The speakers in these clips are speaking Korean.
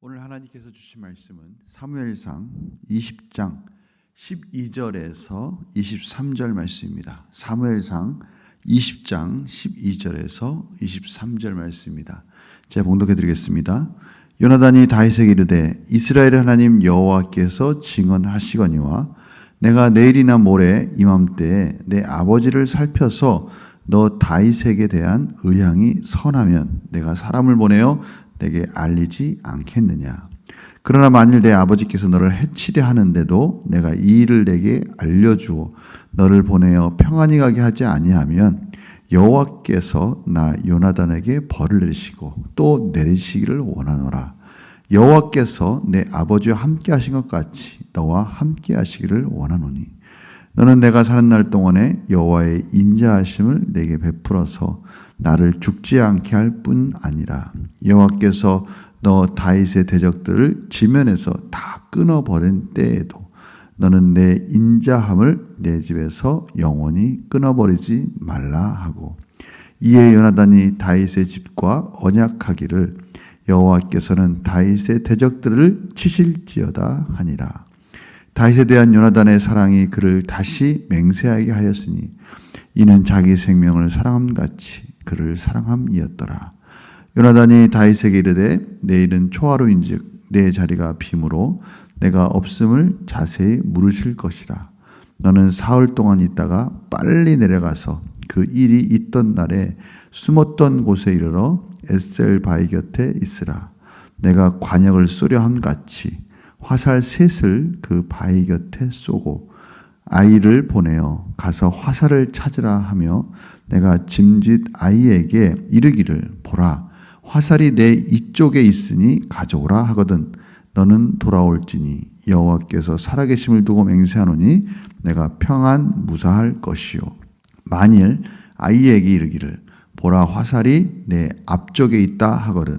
오늘 하나님께서 주신 말씀은 사무엘상 20장 12절에서 23절 말씀입니다. 사무엘상 20장 12절에서 23절 말씀입니다. 제가 봉독해 드리겠습니다. 요나단이 다윗에게 이르되 이스라엘의 하나님 여호와께서 증언하시거니와 내가 내일이나 모레 이맘때에 내 아버지를 살펴서 너 다윗에게 대한 의향이 선하면 내가 사람을 보내어 내게 알리지 않겠느냐. 그러나 만일 내 아버지께서 너를 해치려 하는데도 내가 이 일을 내게 알려주어 너를 보내어 평안히 가게 하지 아니하면 여호와께서 나 요나단에게 벌을 내리시고 또 내리시기를 원하노라. 여호와께서 내 아버지와 함께 하신 것 같이 너와 함께 하시기를 원하노니 너는 내가 사는 날 동안에 여호와의 인자하심을 내게 베풀어서 나를 죽지 않게 할 뿐 아니라 여호와께서 너 다윗의 대적들을 지면에서 다 끊어버린 때에도 너는 내 인자함을 내 집에서 영원히 끊어버리지 말라 하고 이에 요나단이 다윗의 집과 언약하기를 여호와께서는 다윗의 대적들을 치실지어다 하니라. 다윗에 대한 요나단의 사랑이 그를 다시 맹세하게 하였으니 이는 자기 생명을 사랑함같이 그를 사랑함이었더라. 요나단이 다윗에게 이르되 내일은 초하루인즉 내 자리가 빔으로 내가 없음을 자세히 물으실 것이라. 너는 사흘 동안 있다가 빨리 내려가서 그 일이 있던 날에 숨었던 곳에 이르러 에셀 바위 곁에 있으라. 내가 관역을 쏘려 함같이 화살 셋을 그 바위 곁에 쏘고 아이를 보내어 가서 화살을 찾으라 하며 내가 짐짓 아이에게 이르기를 보라 화살이 내 이쪽에 있으니 가져오라 하거든 너는 돌아올지니 여호와께서 살아계심을 두고 맹세하노니 내가 평안 무사할 것이요 만일 아이에게 이르기를 보라 화살이 내 앞쪽에 있다 하거든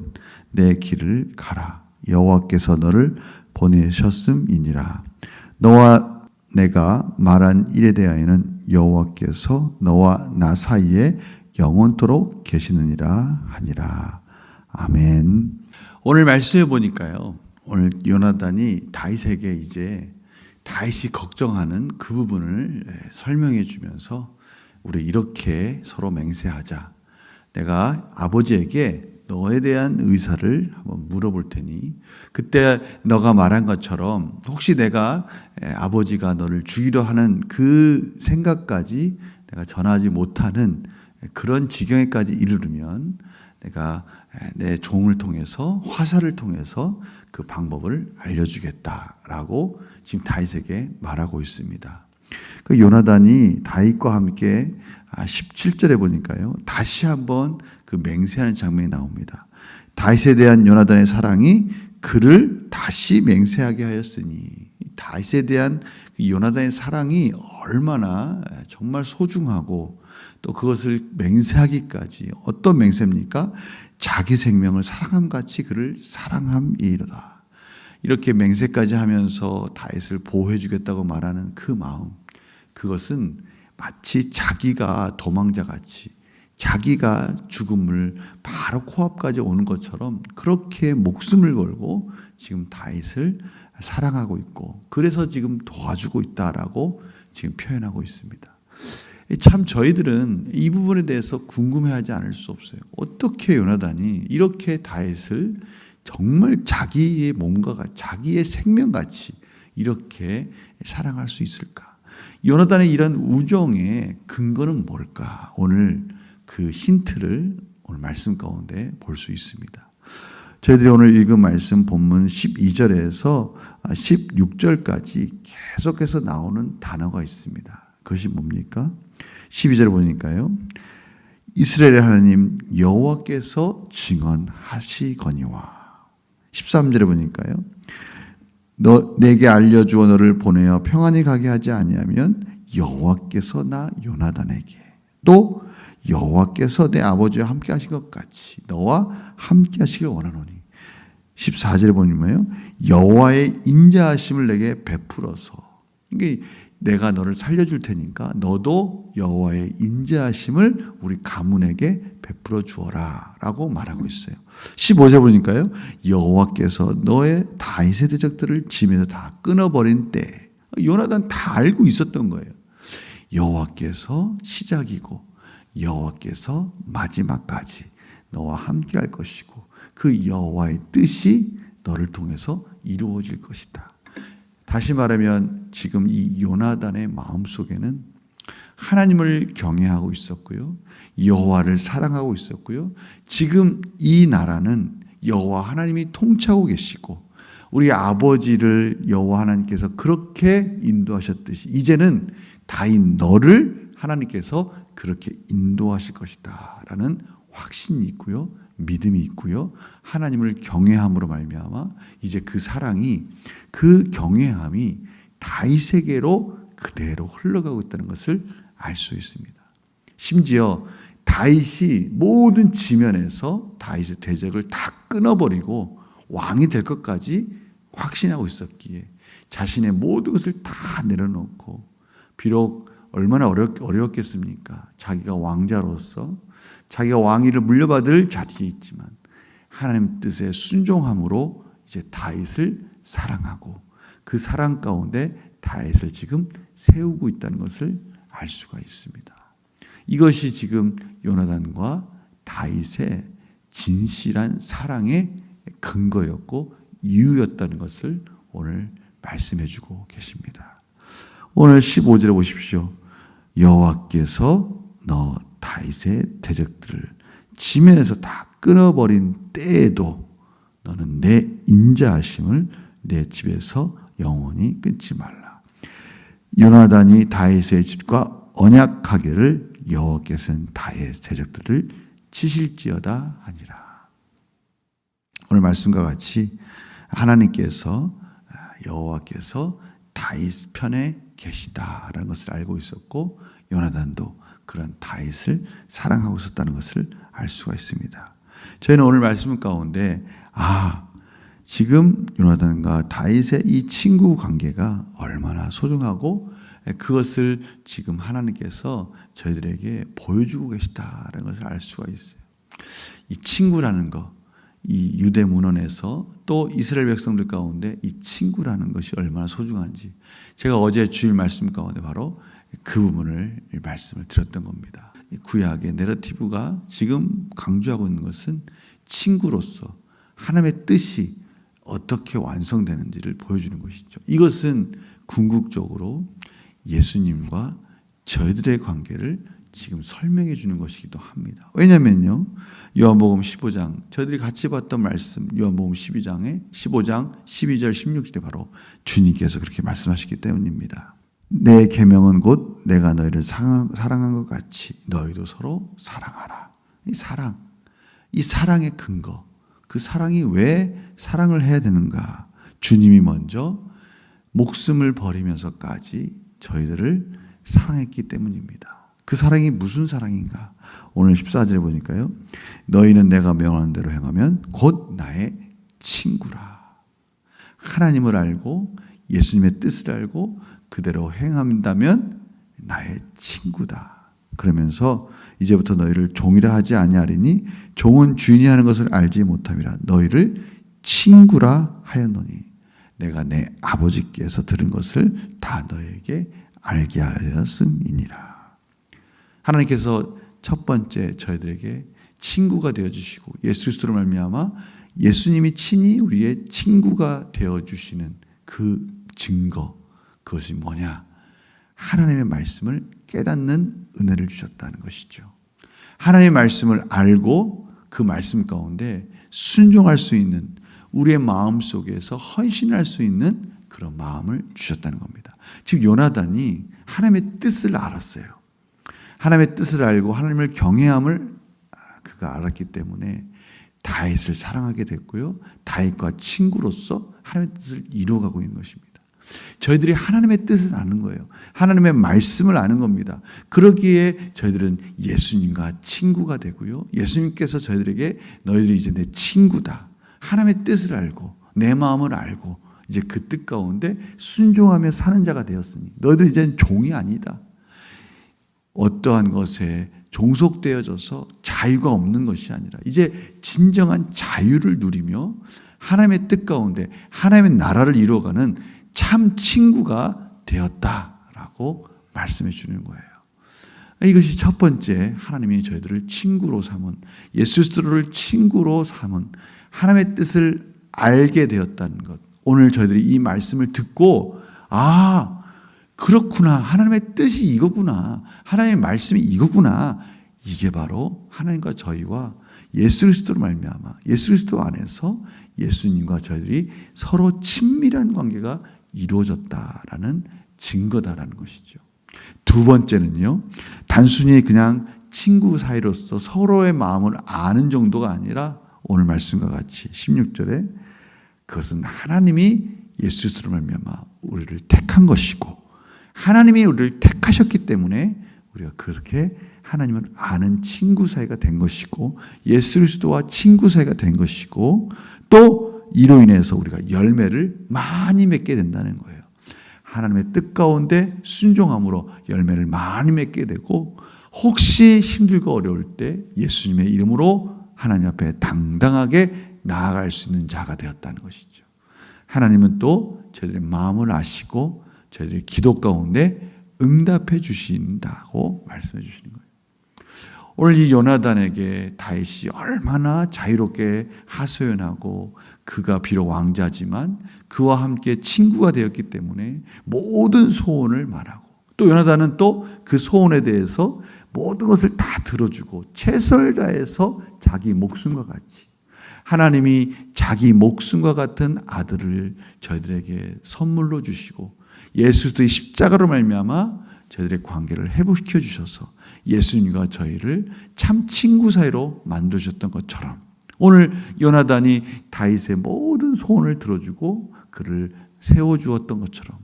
내 길을 가라 여호와께서 너를 보내셨음이니라. 너와 내가 말한 일에 대하여는 여호와께서 너와 나 사이에 영원토록 계시느니라 하니라. 아멘. 오늘 말씀해 보니까요. 오늘 요나단이 다윗에게 이제 다윗이 걱정하는 그 부분을 설명해 주면서 우리 이렇게 서로 맹세하자. 내가 아버지에게 너에 대한 의사를 한번 물어볼 테니 그때 너가 말한 것처럼 혹시 내가 아버지가 너를 죽이려 하는 그 생각까지 내가 전하지 못하는 그런 지경에까지 이르르면 내가 내 종을 통해서 화살을 통해서 그 방법을 알려주겠다라고 지금 다윗에게 말하고 있습니다. 그 요나단이 다윗과 함께 17절에 보니까요. 다시 한번 그 맹세하는 장면이 나옵니다. 다윗에 대한 요나단의 사랑이 그를 다시 맹세하게 하였으니 다윗에 대한 요나단의 사랑이 얼마나 정말 소중하고 또 그것을 맹세하기까지 어떤 맹세입니까? 자기 생명을 사랑함같이 그를 사랑함이로다. 이렇게 맹세까지 하면서 다윗을 보호해 주겠다고 말하는 그 마음 그것은 마치 자기가 도망자같이 자기가 죽음을 바로 코앞까지 오는 것처럼 그렇게 목숨을 걸고 지금 다윗을 사랑하고 있고 그래서 지금 도와주고 있다라고 지금 표현하고 있습니다. 참 저희들은 이 부분에 대해서 궁금해하지 않을 수 없어요. 어떻게 요나단이 이렇게 다윗을 정말 자기의 몸과 자기의 생명같이 이렇게 사랑할 수 있을까? 요나단의 이런 우정의 근거는 뭘까? 오늘 그 힌트를 오늘 말씀 가운데 볼 수 있습니다. 저희들이 오늘 읽은 말씀 본문 12절에서 16절까지 계속해서 나오는 단어가 있습니다. 그것이 뭡니까? 12절에 보니까요. 이스라엘의 하나님 여호와께서 증언하시거니와 13절에 보니까요. 너 내게 알려주어 너를 보내어 평안히 가게 하지 아니하면 여호와께서 나 요나단에게 또 여호와께서 내 아버지와 함께 하신 것 같이 너와 함께 하시길 원하노니 14절에 보니까요. 여호와의 인자하심을 내게 베풀어서 이게 내가 너를 살려줄 테니까 너도 여호와의 인자하심을 우리 가문에게 베풀어 주어라 라고 말하고 있어요. 15절 보니까요. 여호와께서 너의 다윗의 대적들을 짐에서 다 끊어버린 때, 요나단 다 알고 있었던 거예요. 여호와께서 시작이고 여호와께서 마지막까지 너와 함께 할 것이고 그 여호와의 뜻이 너를 통해서 이루어질 것이다. 다시 말하면 지금 이 요나단의 마음속에는 하나님을 경외하고 있었고요. 여호와를 사랑하고 있었고요. 지금 이 나라는 여호와 하나님이 통치하고 계시고 우리 아버지를 여호와 하나님께서 그렇게 인도하셨듯이 이제는 다윗 너를 하나님께서 그렇게 인도하실 것이다 라는 확신이 있고요. 믿음이 있고요. 하나님을 경외함으로 말미암아 이제 그 사랑이 그 경외함이 다윗에게로 그대로 흘러가고 있다는 것을 알 수 있습니다. 심지어 다윗이 모든 지면에서 다윗의 대적을 다 끊어버리고 왕이 될 것까지 확신하고 있었기에 자신의 모든 것을 다 내려놓고 비록 얼마나 어려웠겠습니까? 자기가 왕자로서 자기가 왕위를 물려받을 자리에 있지만 하나님 뜻에 순종함으로 이제 다윗을 사랑하고 그 사랑 가운데 다윗을 지금 세우고 있다는 것을 알 수가 있습니다. 이것이 지금 요나단과 다윗의 진실한 사랑의 근거였고 이유였다는 것을 오늘 말씀해 주고 계십니다. 오늘 15절에 보십시오. 여호와께서 너 다윗의 대적들을 지면에서 다 끊어버린 때에도 너는 내 인자하심을 내 집에서 영원히 끊지 말라. 요나단이 다윗의 집과 언약하기를 여호와께서는 다윗의 대적들을 치실지어다 하니라. 오늘 말씀과 같이 하나님께서 여호와께서 다윗 편에 계시다라는 것을 알고 있었고 요나단도 그런 다윗을 사랑하고 있었다는 것을 알 수가 있습니다. 저희는 오늘 말씀 가운데 지금 요나단과 다윗의 이 친구 관계가 얼마나 소중하고 그것을 지금 하나님께서 저희들에게 보여주고 계시다라는 것을 알 수가 있어요. 이 친구라는 것, 이 유대 문헌에서 또 이스라엘 백성들 가운데 이 친구라는 것이 얼마나 소중한지 제가 어제 주일 말씀 가운데 바로 그 부분을 말씀을 드렸던 겁니다. 구약의 내러티브가 지금 강조하고 있는 것은 친구로서 하나님의 뜻이 어떻게 완성되는지를 보여주는 것이죠. 이것은 궁극적으로 예수님과 저희들의 관계를 지금 설명해 주는 것이기도 합니다. 왜냐면요. 요한복음 15장 저희들이 같이 봤던 말씀 요한복음 12장 12절 16절에 바로 주님께서 그렇게 말씀하셨기 때문입니다. 내 계명은 곧 내가 너희를 사랑한 것 같이 너희도 서로 사랑하라. 이 사랑의 근거, 그 사랑이 왜 사랑을 해야 되는가? 주님이 먼저 목숨을 버리면서까지 저희들을 사랑했기 때문입니다. 그 사랑이 무슨 사랑인가? 오늘 14절에 보니까요. 너희는 내가 명하는 대로 행하면 곧 나의 친구라. 하나님을 알고 예수님의 뜻을 알고 그대로 행한다면 나의 친구다. 그러면서 이제부터 너희를 종이라 하지 아니하리니 종은 주인이 하는 것을 알지 못함이라. 너희를 친구라 하였노니 내가 내 아버지께서 들은 것을 다 너에게 알게 하였음이니라. 하나님께서 첫 번째 저희들에게 친구가 되어주시고 예수 그리스도로 말미암아 예수님이 친히 우리의 친구가 되어주시는 그 증거, 그것이 뭐냐? 하나님의 말씀을 깨닫는 은혜를 주셨다는 것이죠. 하나님의 말씀을 알고 그 말씀 가운데 순종할 수 있는 우리의 마음 속에서 헌신할 수 있는 그런 마음을 주셨다는 겁니다. 지금 요나단이 하나님의 뜻을 알았어요. 하나님의 뜻을 알고 하나님을 경외함을 그가 알았기 때문에 다윗을 사랑하게 됐고요. 다윗과 친구로서 하나님의 뜻을 이루어가고 있는 것입니다. 저희들이 하나님의 뜻을 아는 거예요. 하나님의 말씀을 아는 겁니다. 그러기에 저희들은 예수님과 친구가 되고요. 예수님께서 저희들에게 너희들이 이제 내 친구다. 하나님의 뜻을 알고 내 마음을 알고 이제 그 뜻 가운데 순종하며 사는 자가 되었으니 너희들 이제는 종이 아니다. 어떠한 것에 종속되어져서 자유가 없는 것이 아니라 이제 진정한 자유를 누리며 하나님의 뜻 가운데 하나님의 나라를 이루어가는 참 친구가 되었다라고 말씀해 주는 거예요. 이것이 첫 번째, 하나님이 저희들을 친구로 삼은, 예수 그리스도를 친구로 삼은 하나님의 뜻을 알게 되었다는 것. 오늘 저희들이 이 말씀을 듣고 그렇구나, 하나님의 뜻이 이거구나, 하나님의 말씀이 이거구나, 이게 바로 하나님과 저희와 예수 그리스도로 말미암아 예수 그리스도 안에서 예수님과 저희들이 서로 친밀한 관계가 이루어졌다라는 증거다라는 것이죠. 두 번째는요, 단순히 그냥 친구 사이로서 서로의 마음을 아는 정도가 아니라 오늘 말씀과 같이 16절에 그것은 하나님이 예수 그리스도로 말미암아 우리를 택한 것이고 하나님이 우리를 택하셨기 때문에 우리가 그렇게 하나님을 아는 친구 사이가 된 것이고 예수 그리스도와 친구 사이가 된 것이고 또 이로 인해서 우리가 열매를 많이 맺게 된다는 거예요. 하나님의 뜻 가운데 순종함으로 열매를 많이 맺게 되고 혹시 힘들고 어려울 때 예수님의 이름으로 하나님 앞에 당당하게 나아갈 수 있는 자가 되었다는 것이죠. 하나님은 또 저희들의 마음을 아시고 저희들의 기도 가운데 응답해 주신다고 말씀해 주시는 거예요. 오늘 이 요나단에게 다윗이 얼마나 자유롭게 하소연하고 그가 비록 왕자지만 그와 함께 친구가 되었기 때문에 모든 소원을 말하고 또 요나단은 또 그 소원에 대해서 모든 것을 다 들어주고 최선을 다해서 자기 목숨과 같이 하나님이 자기 목숨과 같은 아들을 저희들에게 선물로 주시고 예수 그리스도의 십자가로 말미암아 저희들의 관계를 회복시켜 주셔서 예수님과 저희를 참 친구 사이로 만드셨던 것처럼 오늘 요나단이 다윗의 모든 소원을 들어주고 그를 세워주었던 것처럼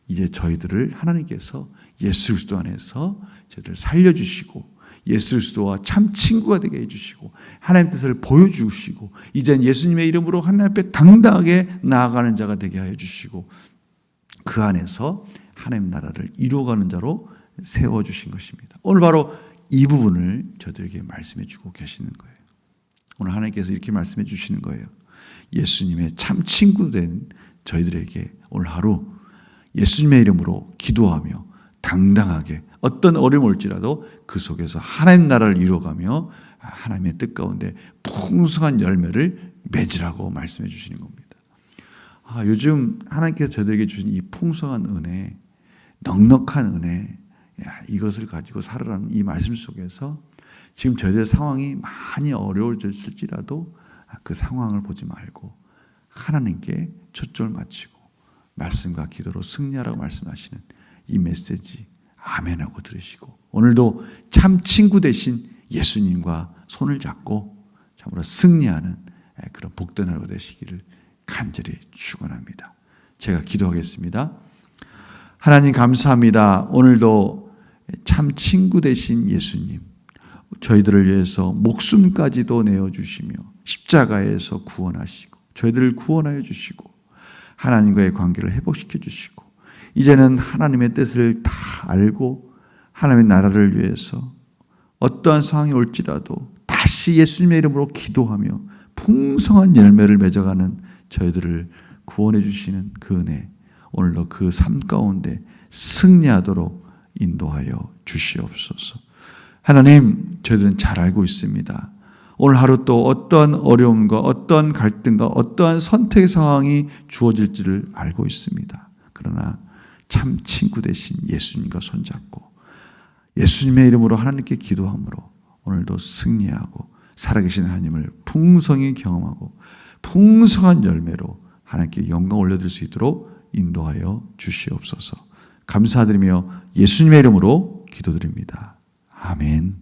이제 저희들을 하나님께서 예수 그리스도 안에서 저희들을 살려주시고 예수 그리스도와 참 친구가 되게 해주시고 하나님 뜻을 보여주시고 이젠 예수님의 이름으로 하나님 앞에 당당하게 나아가는 자가 되게 하여 주시고 그 안에서 하나님 나라를 이루어가는 자로 세워주신 것입니다. 오늘 바로 이 부분을 저들에게 말씀해 주고 계시는 거예요. 오늘 하나님께서 이렇게 말씀해 주시는 거예요. 예수님의 참 친구 된 저희들에게 오늘 하루 예수님의 이름으로 기도하며 당당하게 어떤 어려움이 올지라도 그 속에서 하나님 나라를 이루어가며 하나님의 뜻 가운데 풍성한 열매를 맺으라고 말씀해 주시는 겁니다. 요즘 하나님께서 저희들에게 주신 이 풍성한 은혜, 넉넉한 은혜, 이것을 가지고 살아라는 이 말씀 속에서 지금 저희들의 상황이 많이 어려워졌을지라도 그 상황을 보지 말고 하나님께 초점을 맞추고 말씀과 기도로 승리하라고 말씀하시는 이 메시지 아멘하고 들으시고 오늘도 참 친구 되신 예수님과 손을 잡고 참으로 승리하는 그런 복된 하루 되시기를 간절히 축원합니다. 제가 기도하겠습니다. 하나님 감사합니다. 오늘도 참 친구 되신 예수님 저희들을 위해서 목숨까지도 내어주시며 십자가에서 구원하시고 저희들을 구원하여 주시고 하나님과의 관계를 회복시켜 주시고 이제는 하나님의 뜻을 다 알고 하나님의 나라를 위해서 어떠한 상황이 올지라도 다시 예수님의 이름으로 기도하며 풍성한 열매를 맺어가는 저희들을 구원해 주시는 그 은혜 오늘도 그 삶 가운데 승리하도록 인도하여 주시옵소서. 하나님 저희들은 잘 알고 있습니다. 오늘 하루 또 어떠한 어려움과 어떠한 갈등과 어떠한 선택의 상황이 주어질지를 알고 있습니다. 그러나 참 친구 되신 예수님과 손잡고 예수님의 이름으로 하나님께 기도함으로 오늘도 승리하고 살아계신 하나님을 풍성히 경험하고 풍성한 열매로 하나님께 영광 올려드릴 수 있도록 인도하여 주시옵소서. 감사드리며 예수님의 이름으로 기도드립니다. 아멘.